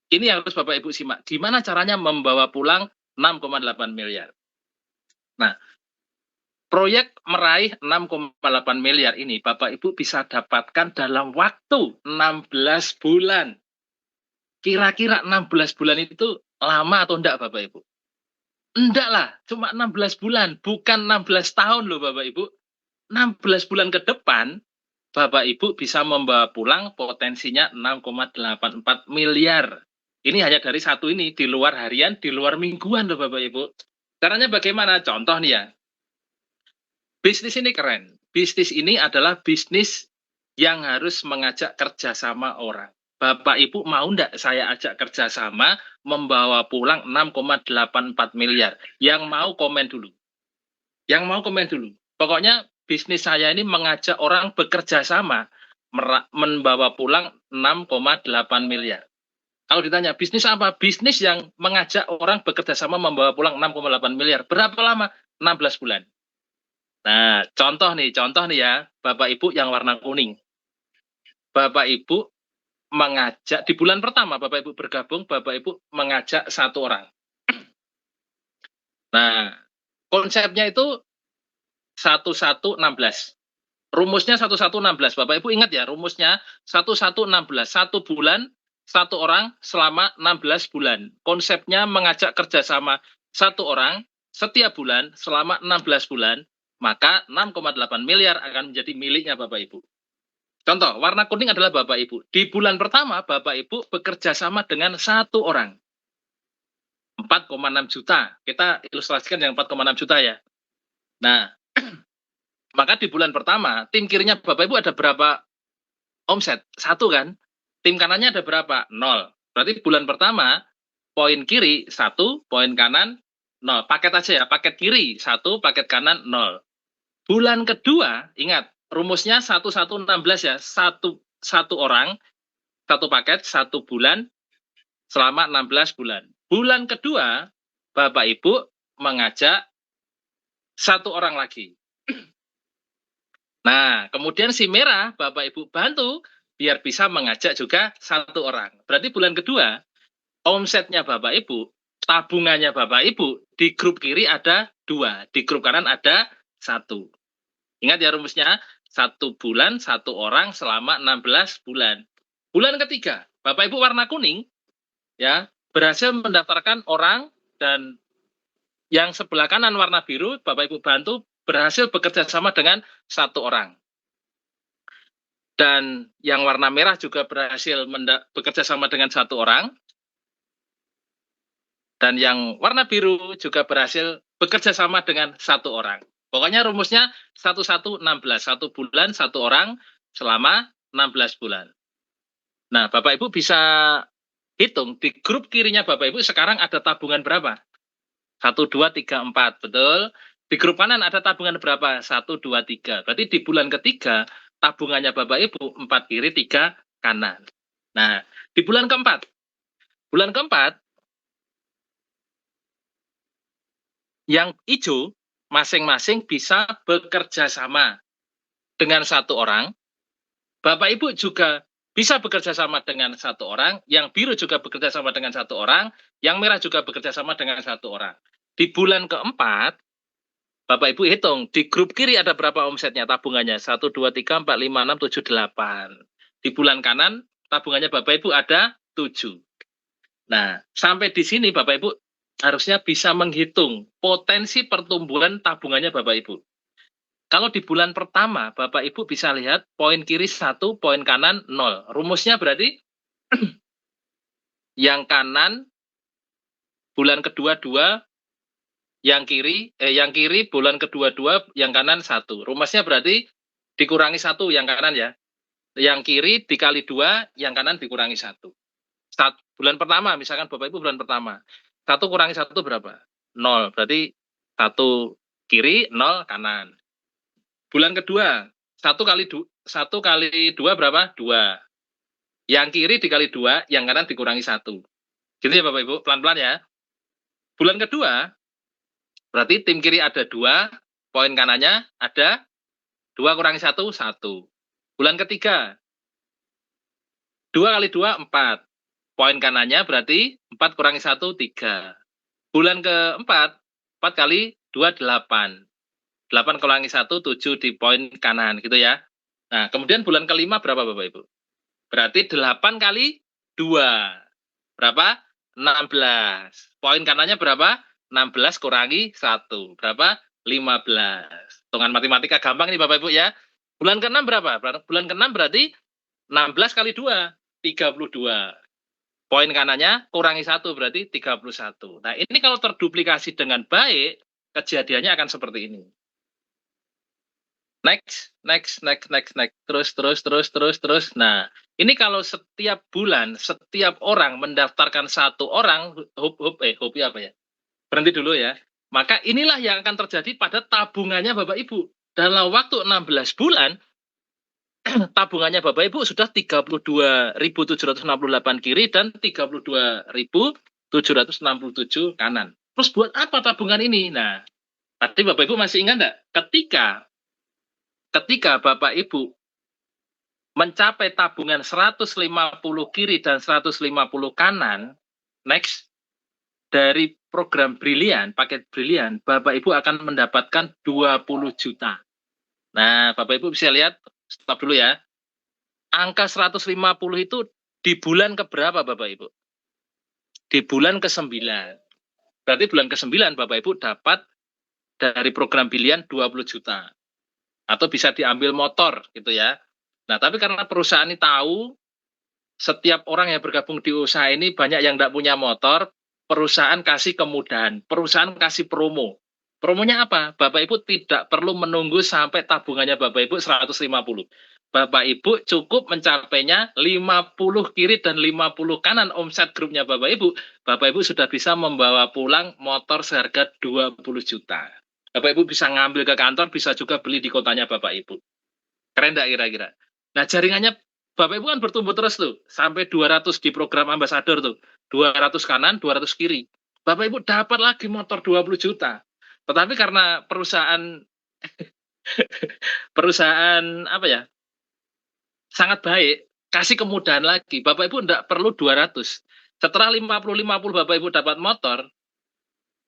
Ini yang harus Bapak Ibu simak. Gimana caranya membawa pulang 6,8 miliar. Nah, proyek meraih 6,8 miliar ini Bapak Ibu bisa dapatkan dalam waktu 16 bulan. Kira-kira 16 bulan itu lama atau enggak Bapak Ibu? Enggak lah, cuma 16 bulan, bukan 16 tahun loh Bapak Ibu. 16 bulan ke depan, Bapak Ibu bisa membawa pulang potensinya 6,84 miliar. Ini hanya dari satu ini, di luar harian, di luar mingguan loh Bapak Ibu. Caranya bagaimana? Contoh nih ya, bisnis ini keren. Bisnis ini adalah bisnis yang harus mengajak kerjasama orang. Bapak Ibu mau enggak saya ajak kerjasama membawa pulang 6,84 miliar? Yang mau komen dulu. Yang mau komen dulu. Pokoknya bisnis saya ini mengajak orang bekerja sama membawa pulang 6,8 miliar. Kalau ditanya bisnis apa? Bisnis yang mengajak orang bekerja sama membawa pulang 6,8 miliar. Berapa lama? 16 bulan. Nah, contoh nih ya, Bapak Ibu yang warna kuning. Bapak Ibu mengajak, di bulan pertama Bapak Ibu bergabung, Bapak Ibu mengajak satu orang. Nah, konsepnya itu 1116. Rumusnya 1116. Bapak Ibu ingat ya, rumusnya 1116. Satu bulan, satu orang selama 16 bulan. Konsepnya mengajak kerjasama satu orang setiap bulan selama 16 bulan, maka 6,8 miliar akan menjadi miliknya Bapak Ibu. Contoh, warna kuning adalah Bapak Ibu. Di bulan pertama, Bapak Ibu bekerja sama dengan satu orang. 4,6 juta. Kita ilustrasikan yang 4,6 juta ya. Nah, maka di bulan pertama, tim kirinya Bapak Ibu ada berapa omset? Satu kan? Tim kanannya ada berapa? 0. Berarti bulan pertama, poin kiri 1, poin kanan 0. Paket aja ya, paket kiri 1, paket kanan 0. Bulan kedua, ingat, rumusnya 1116 ya. Satu orang, satu paket, satu bulan, selama 16 bulan. Bulan kedua, Bapak Ibu mengajak satu orang lagi. Nah, kemudian si merah, Bapak Ibu bantu, biar bisa mengajak juga satu orang. Berarti bulan kedua, omsetnya Bapak Ibu, tabungannya Bapak Ibu, di grup kiri ada 2, di grup kanan ada 1. Ingat ya rumusnya, 1 bulan, 1 orang selama 16 bulan. Bulan ketiga, Bapak Ibu warna kuning, ya berhasil mendaftarkan orang, dan yang sebelah kanan warna biru, Bapak Ibu bantu, berhasil bekerja sama dengan satu orang. Dan yang warna merah juga berhasil bekerja sama dengan satu orang. Dan yang warna biru juga berhasil bekerja sama dengan satu orang. Pokoknya rumusnya 1116, satu bulan, satu orang selama 16 bulan. Nah, Bapak Ibu bisa hitung, di grup kirinya Bapak Ibu sekarang ada tabungan berapa? 1, 2, 3, 4, betul. Di grup kanan ada tabungan berapa? 1, 2, 3. Berarti di bulan ketiga, tabungannya Bapak Ibu 4 kiri, 3 kanan. Nah, di bulan keempat, yang hijau masing-masing bisa bekerja sama dengan satu orang. Bapak Ibu juga bisa bekerja sama dengan satu orang, yang biru juga bekerja sama dengan satu orang, yang merah juga bekerja sama dengan satu orang. Di bulan keempat, Bapak Ibu hitung, di grup kiri ada berapa omsetnya, tabungannya? 1, 2, 3, 4, 5, 6, 7, 8. Di bulan kanan, tabungannya Bapak Ibu ada 7. Nah, sampai di sini Bapak Ibu harusnya bisa menghitung potensi pertumbuhan tabungannya Bapak Ibu. Kalau di bulan pertama, Bapak Ibu bisa lihat poin kiri 1, poin kanan 0. Rumusnya berarti yang kanan bulan kedua 2, yang kiri bulan kedua 2, yang kanan 1. Rumusnya berarti dikurangi 1 yang kanan ya. Yang kiri dikali 2, yang kanan dikurangi 1. Bulan pertama, misalkan Bapak Ibu bulan pertama. 1 kurangi 1 berapa? 0. Berarti 1 kiri, 0 kanan. Bulan kedua, 1 kali 2 berapa? 2. Yang kiri dikali 2, yang kanan dikurangi 1. Gitu ya Bapak Ibu, pelan-pelan ya. Bulan kedua, berarti tim kiri ada 2, poin kanannya ada 2 kurangi 1, 1. Bulan ketiga, 2 kali 2, 4. poin kanannya berarti 4 kurangi 1, 3. Bulan keempat, 4 kali 2, 8. 8 kurangi 1, 7 di poin kanan, gitu ya. Nah, kemudian bulan kelima berapa Bapak Ibu? Berarti 8 kali 2. Berapa? 16. Poin kanannya berapa? 16 kurangi 1. Berapa? 15. Hitungan matematika gampang nih Bapak Ibu ya. Bulan ke-6 berapa? Bulan ke-6 berarti 16 kali 2, 32. Poin kanannya kurangi 1 berarti 31. Nah, ini kalau terduplikasi dengan baik, kejadiannya akan seperti ini. Next. Terus. Nah, ini kalau setiap bulan, setiap orang mendaftarkan satu orang, hobi apa ya? Berhenti dulu ya. Maka inilah yang akan terjadi pada tabungannya Bapak Ibu. Dalam waktu 16 bulan, tabungannya Bapak Ibu sudah 32.768 kiri dan 32.767 kanan. Terus buat apa tabungan ini? Nah, tadi Bapak Ibu masih ingat enggak? Ketika Bapak Ibu mencapai tabungan 150 kiri dan 150 kanan, next, dari program Brilian, paket Brilian, Bapak Ibu akan mendapatkan 20 juta. Nah, Bapak Ibu bisa lihat, stop dulu ya. Angka 150 itu di bulan keberapa Bapak Ibu? Di bulan ke-9. Berarti bulan ke-9 Bapak Ibu dapat dari program Brilian 20 juta. Atau bisa diambil motor gitu ya. Nah, tapi karena perusahaan ini tahu setiap orang yang bergabung di usaha ini banyak yang tidak punya motor, perusahaan kasih kemudahan, perusahaan kasih promo. Promonya apa? Bapak Ibu tidak perlu menunggu sampai tabungannya Bapak Ibu 150. Bapak Ibu cukup mencapainya 50 kiri dan 50 kanan omset grupnya Bapak Ibu. Bapak Ibu sudah bisa membawa pulang motor seharga 20 juta. Bapak Ibu bisa ngambil ke kantor, bisa juga beli di kotanya Bapak Ibu. Keren nggak kira-kira? Nah, jaringannya Bapak Ibu kan bertumbuh terus tuh, sampai 200 di program ambasador tuh. 200 kanan, 200 kiri. Bapak Ibu dapat lagi motor 20 juta. Tetapi karena perusahaan apa ya, sangat baik, kasih kemudahan lagi. Bapak Ibu tidak perlu 200. Setelah 50-50 Bapak Ibu dapat motor,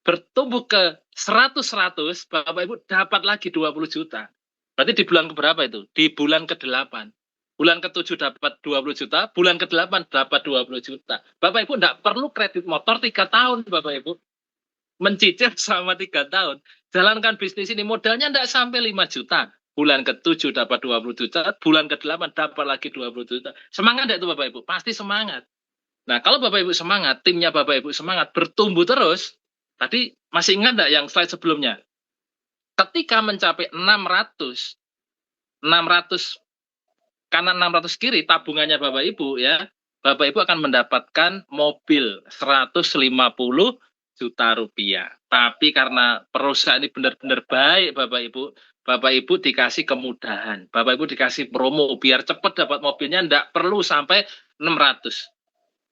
bertumbuh ke 100-100, Bapak Ibu dapat lagi 20 juta. Berarti di bulan keberapa itu? Di bulan ke-8. Bulan ke-7 dapat 20 juta, bulan ke-8 dapat 20 juta. Bapak Ibu tidak perlu kredit motor 3 tahun, Bapak Ibu. Mencicil selama 3 tahun. Jalankan bisnis ini, modalnya tidak sampai 5 juta. Bulan ke-7 dapat 20 juta, bulan ke-8 dapat lagi 20 juta. Semangat tidak itu Bapak Ibu? Pasti semangat. Nah, kalau Bapak Ibu semangat, timnya Bapak Ibu semangat, bertumbuh terus. Tadi masih ingat enggak yang slide sebelumnya? Ketika mencapai 600 kanan 600 kiri tabungannya Bapak Ibu ya, Bapak Ibu akan mendapatkan mobil 150 juta rupiah. Tapi karena perusahaan ini benar-benar baik Bapak Ibu dikasih kemudahan. Bapak Ibu dikasih promo biar cepat dapat mobilnya, enggak perlu sampai 600.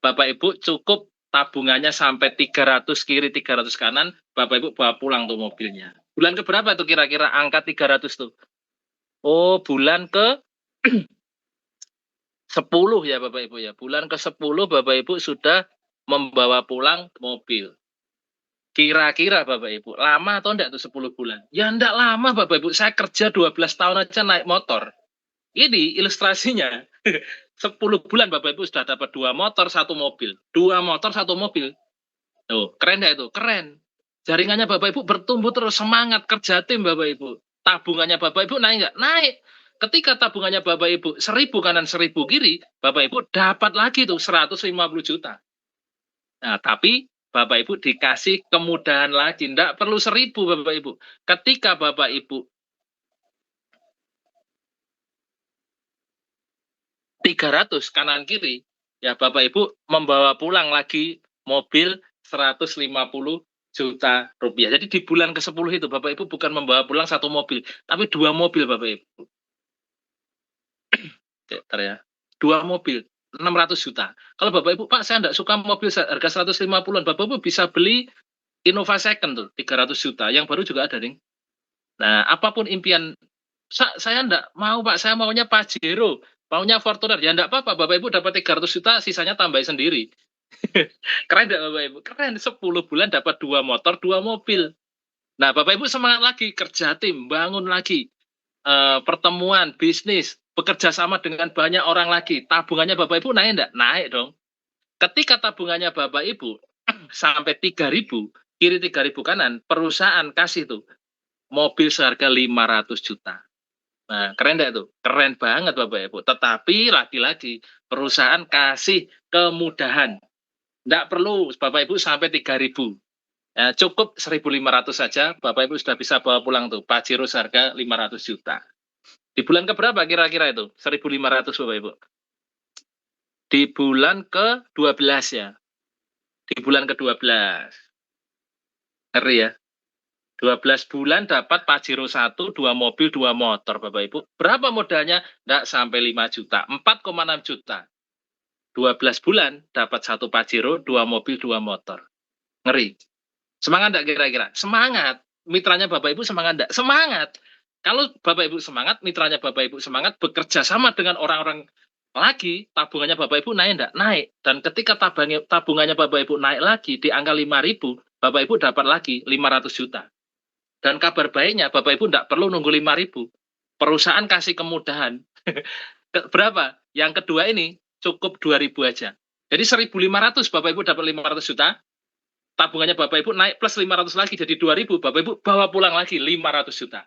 Bapak Ibu cukup tabungannya sampai 300 kiri, 300 kanan, Bapak Ibu bawa pulang tuh mobilnya. Bulan ke berapa tuh kira-kira angka 300 tuh? Oh, bulan ke 10 ya Bapak Ibu ya. Bulan ke-10 Bapak Ibu sudah membawa pulang mobil. Kira-kira Bapak Ibu, lama atau enggak tuh 10 bulan? Ya enggak lama Bapak Ibu, saya kerja 12 tahun aja naik motor. Ini ilustrasinya. 10 bulan Bapak Ibu sudah dapat 2 motor, 1 mobil. 2 motor, 1 mobil. Tuh, keren enggak itu? Keren. Jaringannya Bapak Ibu bertumbuh terus, semangat kerja tim Bapak Ibu. Tabungannya Bapak Ibu naik enggak? Naik. Ketika tabungannya Bapak Ibu 1000 kanan 1000 kiri, Bapak Ibu dapat lagi tuh 150 juta. Nah, tapi Bapak Ibu dikasih kemudahan lagi, enggak perlu 1000 Bapak Ibu. Ketika Bapak Ibu 300 kanan kiri, ya Bapak Ibu membawa pulang lagi mobil 150 juta rupiah. Jadi di bulan ke-10 itu Bapak Ibu bukan membawa pulang 1 mobil, tapi 2 mobil Bapak Ibu. Bentar ya. 2 mobil 600 juta. Kalau Bapak Ibu, Pak, saya enggak suka mobil harga 150-an, Bapak Ibu bisa beli Innova Second tuh 300 juta. Yang baru juga ada, Ding. Nah, apapun impian saya enggak mau, Pak, saya maunya Pajero, maunya Fortuner. Ya enggak apa-apa, Bapak Ibu dapat 300 juta, sisanya tambah sendiri. Keren nggak Bapak Ibu? Keren, 10 bulan dapat 2 motor, 2 mobil. Nah, Bapak Ibu semangat lagi, kerja tim, bangun lagi, pertemuan, bisnis, bekerja sama dengan banyak orang lagi. Tabungannya Bapak Ibu naik enggak? Naik dong. Ketika tabungannya Bapak Ibu sampai 3.000, kiri 3.000 kanan, perusahaan kasih tuh mobil seharga 500 juta. Nah, keren enggak tuh? Keren banget Bapak Ibu. Tetapi lagi-lagi perusahaan kasih kemudahan. Enggak perlu Bapak Ibu sampai 3.000. Ya, cukup 1.500 saja, Bapak Ibu sudah bisa bawa pulang tuh, Pajero seharga 500 juta. Di bulan keberapa kira-kira itu? 1.500 Bapak Ibu. Di bulan ke-12 ya. Di bulan ke-12. Ngeri ya. 12 bulan dapat Pajero 1, 2 mobil, 2 motor Bapak Ibu. Berapa modalnya? Nggak sampai 5 juta, 4,6 juta. 12 bulan dapat 1 Pajero, 2 mobil, 2 motor. Ngeri. Semangat enggak kira-kira? Semangat. Mitranya Bapak Ibu semangat enggak? Semangat. Kalau Bapak Ibu semangat, mitranya Bapak Ibu semangat, bekerja sama dengan orang-orang lagi, tabungannya Bapak Ibu naik enggak? Naik. Dan ketika tabungannya Bapak Ibu naik lagi di angka 5.000, Bapak Ibu dapat lagi 500 juta. Dan kabar baiknya, Bapak Ibu enggak perlu nunggu 5.000. Perusahaan kasih kemudahan. Berapa? Yang kedua ini cukup 2.000 aja. Jadi 1.500 Bapak Ibu dapat 500 juta. Tabungannya Bapak Ibu naik plus 500 lagi jadi 2.000, Bapak Ibu bawa pulang lagi 500 juta.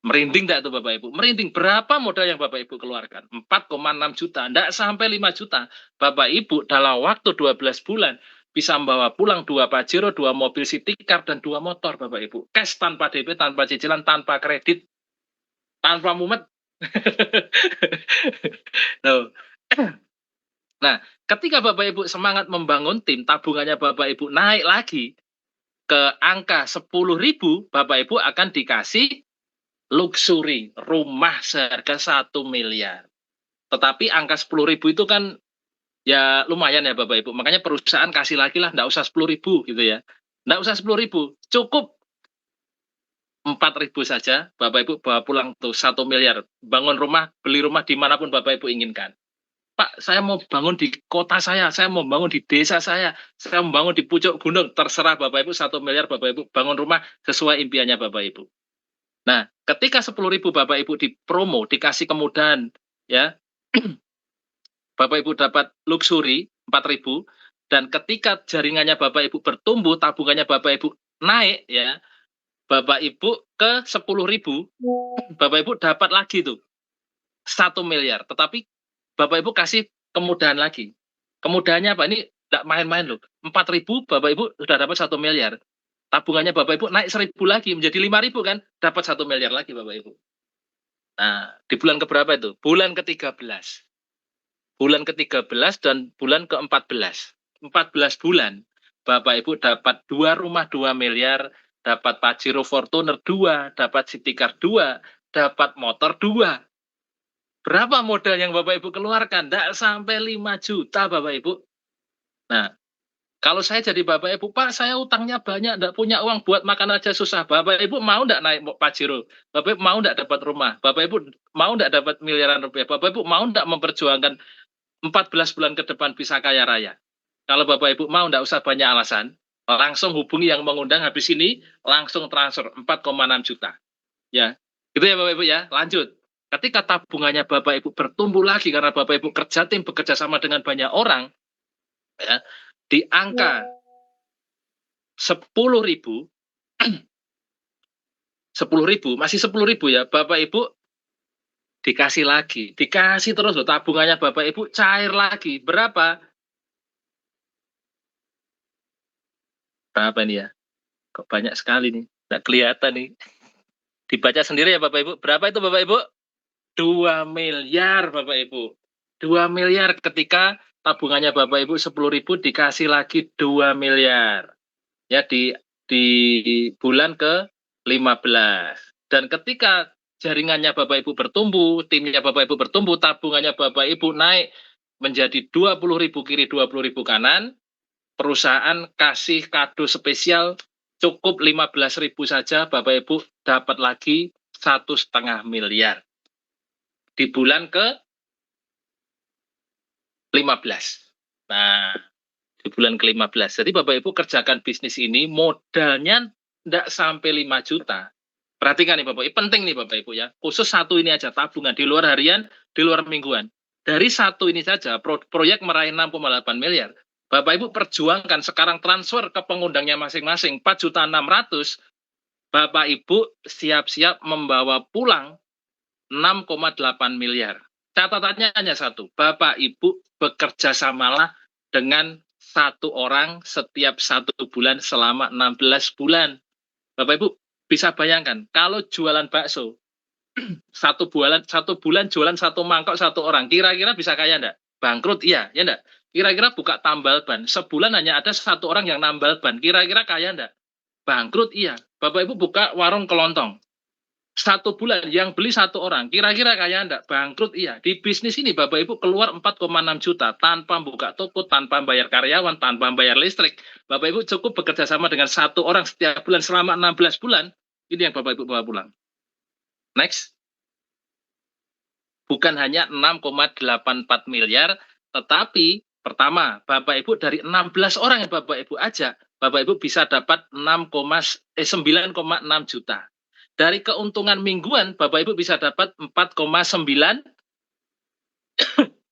Merinding enggak tuh Bapak Ibu? Merinding. Berapa modal yang Bapak Ibu keluarkan? 4,6 juta, enggak sampai 5 juta. Bapak Ibu dalam waktu 12 bulan bisa membawa pulang 2 Pajero, 2 mobil city car, dan 2 motor Bapak Ibu. Cash tanpa DP, tanpa cicilan, tanpa kredit, tanpa mumet. Nah, ketika Bapak Ibu semangat membangun tim, tabungannya Bapak Ibu naik lagi ke angka 10.000, Bapak Ibu akan dikasih luxury, rumah seharga 1 miliar. Tetapi angka 10.000 itu kan ya lumayan ya Bapak Ibu. Makanya perusahaan kasih lagi lah, nggak usah 10.000 gitu ya. Nggak usah 10.000, cukup 4.000 saja, Bapak Ibu bawa pulang tuh 1 miliar. Bangun rumah, beli rumah dimanapun Bapak Ibu inginkan. Pak, saya mau bangun di kota saya mau bangun di desa saya mau bangun di pucuk gunung, terserah Bapak Ibu, 1 miliar Bapak Ibu bangun rumah sesuai impiannya Bapak Ibu. Nah, ketika 10.000 Bapak Ibu dipromo, dikasih kemudahan, ya, Bapak Ibu dapat luxury 4.000, dan ketika jaringannya Bapak Ibu bertumbuh, tabungannya Bapak Ibu naik, ya, Bapak Ibu ke 10.000, Bapak Ibu dapat lagi tuh 1 miliar, tetapi Bapak Ibu kasih kemudahan lagi. Kemudahannya apa? Ini tidak main-main loh. 4.000 Bapak Ibu sudah dapat 1 miliar. Tabungannya Bapak Ibu naik 1.000 lagi menjadi 5.000 kan? Dapat 1 miliar lagi Bapak Ibu. Nah, di bulan keberapa itu? Bulan ke-13. Bulan ke-13 dan bulan ke-14. 14 bulan Bapak Ibu dapat 2 rumah 2 miliar, dapat Pajero Fortuner 2, dapat City Car 2, dapat motor 2. Berapa modal yang Bapak Ibu keluarkan? Tidak sampai 5 juta Bapak Ibu. Nah, kalau saya jadi Bapak Ibu, Pak, saya utangnya banyak, tidak punya uang buat makan aja susah. Bapak Ibu mau tidak naik Pajero? Bapak Ibu mau tidak dapat rumah? Bapak Ibu mau tidak dapat miliaran rupiah? Bapak Ibu mau tidak memperjuangkan 14 bulan ke depan bisa kaya raya? Kalau Bapak Ibu mau, tidak usah banyak alasan. Langsung hubungi yang mengundang habis ini, langsung transfer 4,6 juta. Ya, gitu ya Bapak Ibu ya. Lanjut. Ketika tabungannya Bapak Ibu bertumbuh lagi karena Bapak Ibu kerja tim, bekerja sama dengan banyak orang, ya, di angka 10.000, 10.000, masih 10.000 ya, Bapak Ibu dikasih lagi, dikasih terus loh, tabungannya Bapak Ibu cair lagi. Berapa? Berapa ini ya? Kok banyak sekali nih, nggak kelihatan nih. Dibaca sendiri ya Bapak Ibu. Berapa itu Bapak Ibu? 2 miliar Bapak Ibu. 2 miliar ketika tabungannya Bapak Ibu 10.000 dikasih lagi 2 miliar. Ya di bulan ke-15. Dan ketika jaringannya Bapak Ibu bertumbuh, timnya Bapak Ibu bertumbuh, tabungannya Bapak Ibu naik menjadi 20.000 kiri 20.000 kanan, perusahaan kasih kado spesial cukup 15.000 saja, Bapak Ibu dapat lagi 1,5 miliar. Di bulan ke-15. Nah, di bulan ke-15. Jadi Bapak Ibu kerjakan bisnis ini modalnya tidak sampai 5 juta. Perhatikan nih Bapak Ibu, penting nih Bapak Ibu ya. Khusus satu ini aja tabungan di luar harian, di luar mingguan. Dari satu ini saja proyek meraih 6,8 miliar. Bapak Ibu perjuangkan sekarang transfer ke pengundangnya masing-masing 4.600.000. Bapak Ibu siap-siap membawa pulang 6,8 miliar. Catatannya hanya satu, Bapak Ibu bekerja samalah dengan satu orang setiap 1 bulan selama 16 bulan. Bapak Ibu bisa bayangkan, kalau jualan bakso, 1 bulan jualan 1 mangkok 1 orang, kira-kira bisa kaya enggak? Bangkrut, iya, ya enggak? Kira-kira buka tambal ban, sebulan hanya ada 1 orang yang nambal ban, kira-kira kaya enggak? Bangkrut, iya. Bapak Ibu buka warung kelontong, 1 bulan yang beli 1 orang, kira-kira kaya enggak? Bangkrut, iya. Di bisnis ini Bapak Ibu keluar 4,6 juta tanpa buka toko, tanpa bayar karyawan, tanpa bayar listrik. Bapak Ibu cukup bekerja sama dengan 1 orang setiap bulan selama 16 bulan. Ini yang Bapak Ibu bawa pulang. Next. Bukan hanya 6,84 miliar, tetapi pertama, Bapak Ibu dari 16 orang yang Bapak Ibu ajak, Bapak Ibu bisa dapat 9,6 juta. Dari keuntungan mingguan, Bapak Ibu bisa dapat 4,9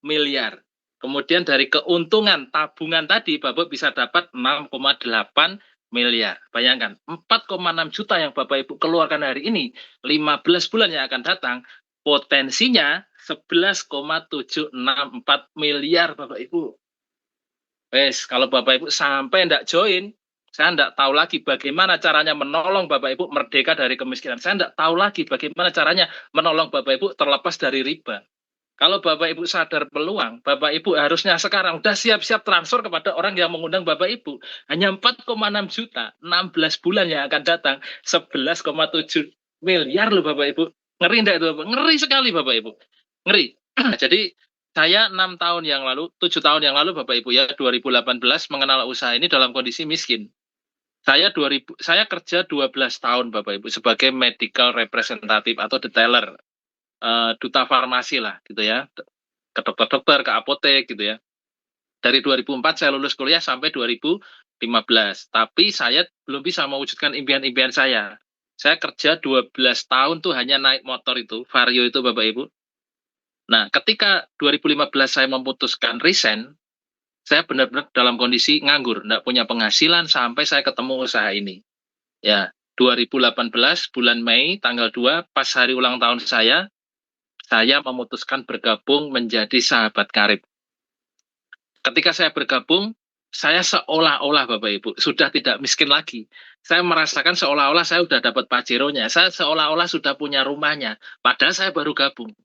miliar. Kemudian dari keuntungan tabungan tadi, Bapak bisa dapat 6,8 miliar. Bayangkan, 4,6 juta yang Bapak Ibu keluarkan hari ini, 15 bulan yang akan datang, potensinya 11,764 miliar Bapak Ibu. Wes, kalau Bapak Ibu sampai tidak join, saya tidak tahu lagi bagaimana caranya menolong Bapak Ibu merdeka dari kemiskinan. Saya tidak tahu lagi bagaimana caranya menolong Bapak Ibu terlepas dari riba. Kalau Bapak Ibu sadar peluang, Bapak Ibu harusnya sekarang udah siap-siap transfer kepada orang yang mengundang Bapak Ibu. Hanya 4,6 juta, 16 bulan yang akan datang, 11,7 miliar loh Bapak Ibu. Ngeri enggak itu Bapak? Ngeri sekali Bapak Ibu. Ngeri. Jadi saya 6 tahun yang lalu, 7 tahun yang lalu Bapak Ibu ya, 2018 mengenal usaha ini dalam kondisi miskin. Saya kerja 12 tahun Bapak Ibu sebagai medical representative atau detailer, duta farmasi lah gitu ya, ke dokter-dokter, ke apotek gitu ya. Dari 2004 saya lulus kuliah sampai 2015. Tapi saya belum bisa mewujudkan impian-impian saya. Saya kerja 12 tahun tuh hanya naik motor itu, Vario itu Bapak Ibu. Nah, ketika 2015 saya memutuskan resign, saya benar-benar dalam kondisi nganggur, enggak punya penghasilan sampai saya ketemu usaha ini. Ya, 2018 bulan Mei tanggal 2 pas hari ulang tahun saya memutuskan bergabung menjadi sahabat karib. Ketika saya bergabung, saya seolah-olah Bapak Ibu sudah tidak miskin lagi. Saya merasakan seolah-olah saya sudah dapat Pajero-nya, saya seolah-olah sudah punya rumahnya, padahal saya baru gabung.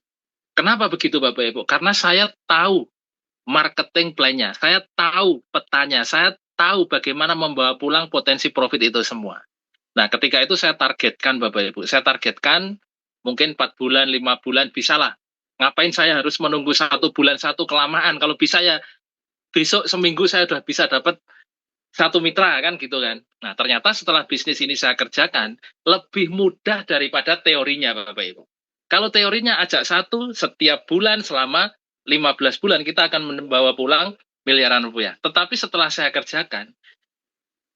Kenapa begitu Bapak Ibu? Karena saya tahu marketing plan-nya, saya tahu petanya, saya tahu bagaimana membawa pulang potensi profit itu semua. Nah, ketika itu saya targetkan Bapak Ibu, saya targetkan mungkin 4 bulan, 5 bulan, bisalah. Ngapain saya harus menunggu 1 bulan, 1 kelamaan, kalau bisa ya besok seminggu saya sudah bisa dapat 1 mitra kan gitu kan. Nah, ternyata setelah bisnis ini saya kerjakan, lebih mudah daripada teorinya Bapak Ibu. Kalau teorinya ajak 1 setiap bulan selama 15 bulan kita akan membawa pulang miliaran rupiah. Tetapi setelah saya kerjakan,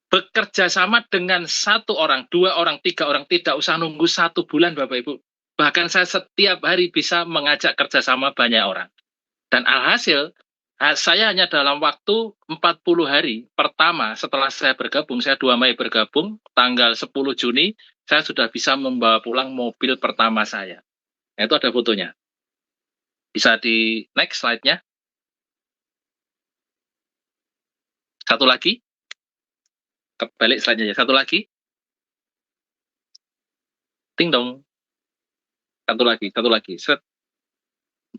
bekerja sama dengan 1 orang, 2 orang, 3 orang, tidak usah nunggu 1 bulan Bapak Ibu. Bahkan saya setiap hari bisa mengajak kerjasama banyak orang. Dan alhasil, saya hanya dalam waktu 40 hari pertama setelah saya bergabung, saya 2 Mei bergabung, tanggal 10 Juni, saya sudah bisa membawa pulang mobil pertama saya. Nah, itu ada fotonya. Bisa di next slide-nya. Satu lagi. Kebalik slide-nya ya. Satu lagi. Ting dong. Satu lagi. Set.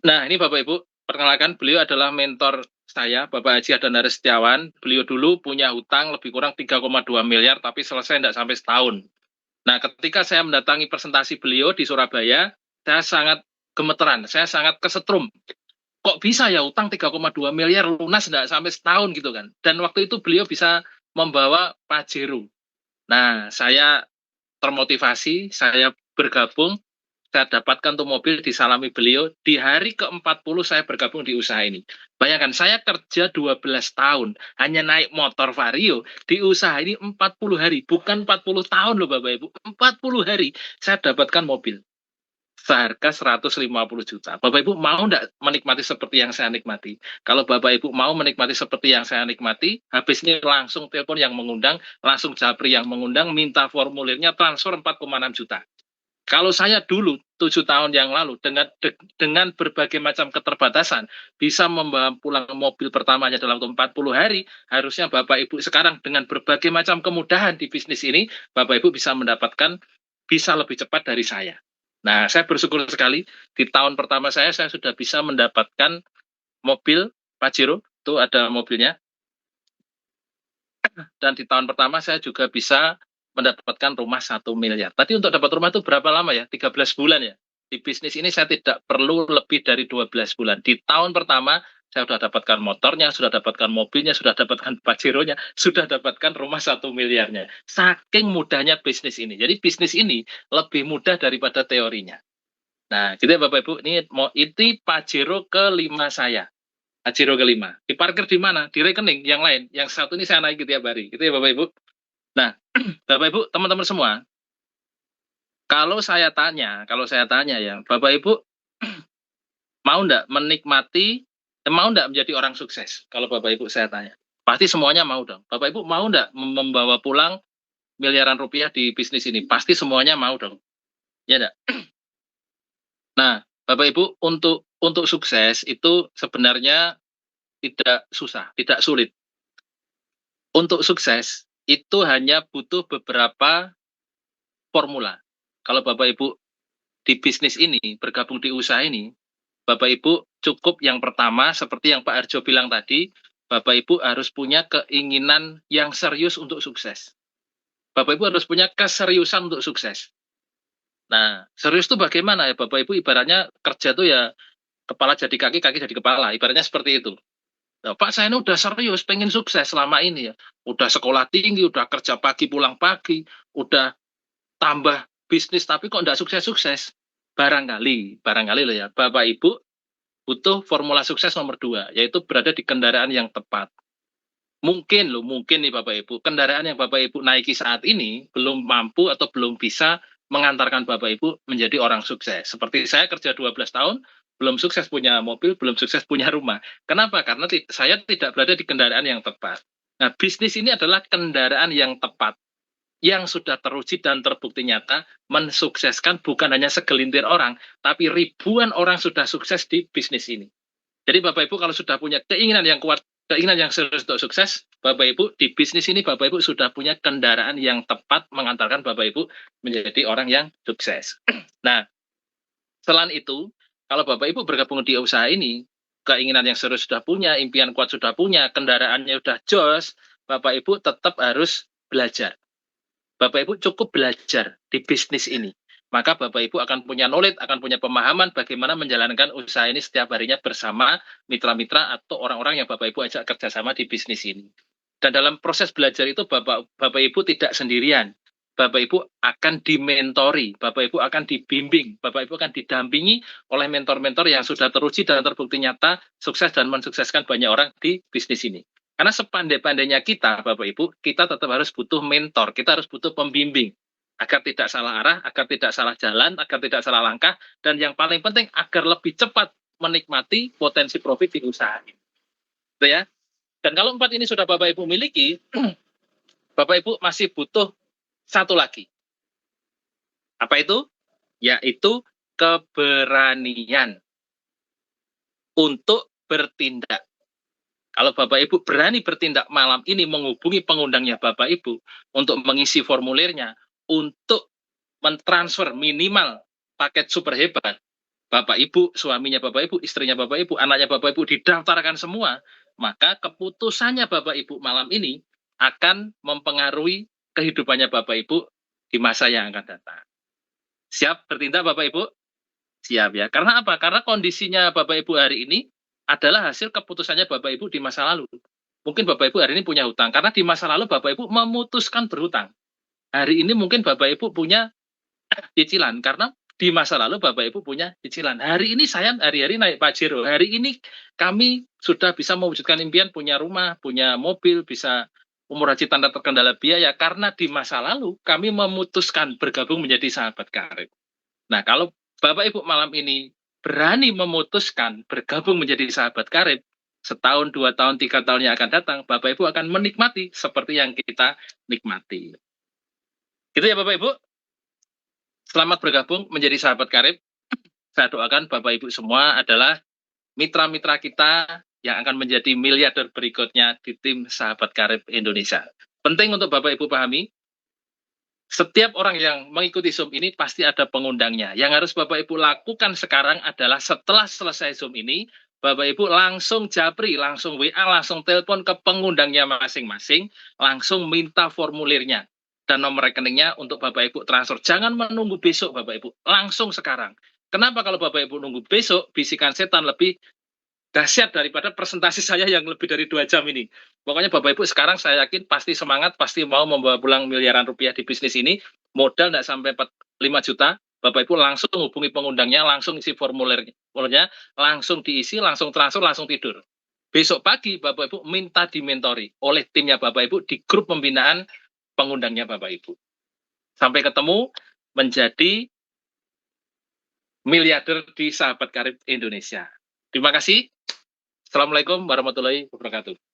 Nah, ini Bapak Ibu, perkenalkan beliau adalah mentor saya, Bapak Haji Adnan Setiawan. Beliau dulu punya hutang lebih kurang 3,2 miliar, tapi selesai tidak sampai setahun. Nah, ketika saya mendatangi presentasi beliau di Surabaya, saya sangat gemeteran, saya sangat kesetrum. Kok bisa ya utang 3,2 miliar lunas tidak sampai setahun gitu kan. Dan waktu itu beliau bisa membawa Pajero. Nah, saya termotivasi, saya bergabung, saya dapatkan tuh mobil, disalami beliau, di hari ke-40 saya bergabung di usaha ini. Bayangkan, saya kerja 12 tahun, hanya naik motor Vario, di usaha ini 40 hari, bukan 40 tahun loh Bapak Ibu, 40 hari saya dapatkan mobil seharga 150 juta. Bapak Ibu mau nggak menikmati seperti yang saya nikmati? Kalau Bapak Ibu mau menikmati seperti yang saya nikmati, habis ini langsung telepon yang mengundang, langsung japri yang mengundang, minta formulirnya, transfer 4,6 juta. Kalau saya dulu 7 tahun yang lalu dengan berbagai macam keterbatasan bisa membawa pulang mobil pertamanya dalam waktu 40 hari, harusnya Bapak Ibu sekarang dengan berbagai macam kemudahan di bisnis ini, Bapak Ibu bisa mendapatkan bisa lebih cepat dari saya. Nah, saya bersyukur sekali di tahun pertama saya sudah bisa mendapatkan mobil Pajero, itu ada mobilnya. Dan di tahun pertama saya juga bisa mendapatkan rumah 1 miliar. Tadi untuk dapat rumah itu berapa lama ya? 13 bulan ya. Di bisnis ini saya tidak perlu lebih dari 12 bulan. Di tahun pertama saya sudah dapatkan motornya, sudah dapatkan mobilnya, sudah dapatkan Pajero-nya, sudah dapatkan rumah 1 miliarnya. Saking mudahnya bisnis ini. Jadi bisnis ini lebih mudah daripada teorinya. Nah, gitu ya Bapak Ibu, ini Pajero kelima saya. Pajero kelima. Diparkir di mana? Di rekening yang lain. Yang satu ini saya naik tiap hari. Gitu ya Bapak Ibu. Nah, Bapak Ibu, teman-teman semua, kalau saya tanya ya, Bapak Ibu mau nggak menikmati, mau nggak menjadi orang sukses? Kalau Bapak Ibu saya tanya, pasti semuanya mau dong. Bapak Ibu mau nggak membawa pulang miliaran rupiah di bisnis ini? Pasti semuanya mau dong. Ya enggak? Nah, Bapak Ibu, untuk sukses itu sebenarnya tidak susah, tidak sulit. Untuk sukses itu hanya butuh beberapa formula. Kalau Bapak Ibu di bisnis ini, bergabung di usaha ini, Bapak Ibu cukup yang pertama, seperti yang Pak Arjo bilang tadi, Bapak Ibu harus punya keinginan yang serius untuk sukses. Bapak Ibu harus punya keseriusan untuk sukses. Nah, serius itu bagaimana ya Bapak Ibu? Ibaratnya kerja tuh ya kepala jadi kaki, kaki jadi kepala. Ibaratnya seperti itu. Nah, Pak, saya ini udah serius, pengen sukses selama ini ya. Udah sekolah tinggi, udah kerja pagi, pulang pagi, udah tambah bisnis, tapi kok nggak sukses-sukses. Barangkali loh ya, Bapak Ibu butuh formula sukses nomor 2, yaitu berada di kendaraan yang tepat. Mungkin nih Bapak Ibu, kendaraan yang Bapak Ibu naiki saat ini belum mampu atau belum bisa mengantarkan Bapak Ibu menjadi orang sukses. Seperti saya kerja 12 tahun, belum sukses punya mobil, belum sukses punya rumah. Kenapa? Karena saya tidak berada di kendaraan yang tepat. Nah, bisnis ini adalah kendaraan yang tepat, yang sudah teruji dan terbukti nyata mensukseskan bukan hanya segelintir orang, tapi ribuan orang sudah sukses di bisnis ini. Jadi Bapak Ibu kalau sudah punya keinginan yang kuat, keinginan yang serius untuk sukses, Bapak Ibu di bisnis ini Bapak Ibu sudah punya kendaraan yang tepat mengantarkan Bapak Ibu menjadi orang yang sukses. Nah, selain itu, kalau Bapak Ibu bergabung di usaha ini, keinginan yang serius sudah punya, impian kuat sudah punya, kendaraannya sudah jos, Bapak Ibu tetap harus belajar. Bapak Ibu cukup belajar di bisnis ini. Maka Bapak Ibu akan punya knowledge, akan punya pemahaman bagaimana menjalankan usaha ini setiap harinya bersama mitra-mitra atau orang-orang yang Bapak Ibu ajak kerjasama di bisnis ini. Dan dalam proses belajar itu Bapak Ibu tidak sendirian. Bapak Ibu akan dimentori, Bapak Ibu akan dibimbing, Bapak Ibu akan didampingi oleh mentor-mentor yang sudah teruji dan terbukti nyata sukses dan mensukseskan banyak orang di bisnis ini. Karena sepandai-pandainya kita, Bapak Ibu, kita tetap harus butuh mentor, kita harus butuh pembimbing, agar tidak salah arah, agar tidak salah jalan, agar tidak salah langkah, dan yang paling penting, agar lebih cepat menikmati potensi profit di usaha ini. Gitu ya. Dan kalau 4 ini sudah Bapak Ibu miliki, Bapak Ibu masih butuh satu lagi. Apa itu? Yaitu keberanian untuk bertindak. Kalau Bapak Ibu berani bertindak malam ini menghubungi pengundangnya Bapak Ibu untuk mengisi formulirnya, untuk mentransfer minimal paket super hebat, Bapak Ibu, suaminya Bapak Ibu, istrinya Bapak Ibu, anaknya Bapak Ibu didaftarkan semua, maka keputusannya Bapak Ibu malam ini akan mempengaruhi kehidupannya Bapak Ibu di masa yang akan datang. Siap bertindak Bapak Ibu? Siap ya. Karena apa? Karena kondisinya Bapak Ibu hari ini adalah hasil keputusannya Bapak Ibu di masa lalu. Mungkin Bapak Ibu hari ini punya hutang, karena di masa lalu Bapak Ibu memutuskan berhutang. Hari ini mungkin Bapak Ibu punya cicilan, karena di masa lalu Bapak Ibu punya cicilan. Hari ini saya hari-hari naik Pajero. Hari ini kami sudah bisa mewujudkan impian punya rumah, punya mobil, bisa umur haji tanpa terkendala biaya karena di masa lalu kami memutuskan bergabung menjadi sahabat karib. Nah, kalau Bapak Ibu malam ini berani memutuskan bergabung menjadi sahabat karib, setahun, 2 tahun, 3 tahun yang akan datang, Bapak Ibu akan menikmati seperti yang kita nikmati. Gitu ya Bapak Ibu. Selamat bergabung menjadi sahabat karib. Saya doakan Bapak Ibu semua adalah mitra-mitra kita yang akan menjadi miliarder berikutnya di tim sahabat karib Indonesia. Penting untuk Bapak Ibu pahami, setiap orang yang mengikuti Zoom ini pasti ada pengundangnya. Yang harus Bapak Ibu lakukan sekarang adalah setelah selesai Zoom ini, Bapak Ibu langsung japri, langsung WA, langsung telepon ke pengundangnya masing-masing, langsung minta formulirnya dan nomor rekeningnya untuk Bapak Ibu transfer. Jangan menunggu besok Bapak Ibu, langsung sekarang. Kenapa kalau Bapak Ibu nunggu besok, bisikan setan lebih dahsyat daripada presentasi saya yang lebih dari 2 jam ini. Pokoknya Bapak Ibu sekarang saya yakin pasti semangat, pasti mau membawa pulang miliaran rupiah di bisnis ini, modal nggak sampai 5 juta, Bapak Ibu langsung hubungi pengundangnya, langsung isi formulirnya, langsung diisi, langsung transfer, langsung tidur. Besok pagi Bapak Ibu minta dimentori oleh timnya Bapak Ibu di grup pembinaan pengundangnya Bapak Ibu. Sampai ketemu menjadi miliarder di sahabat karib Indonesia. Terima kasih. Assalamualaikum warahmatullahi wabarakatuh.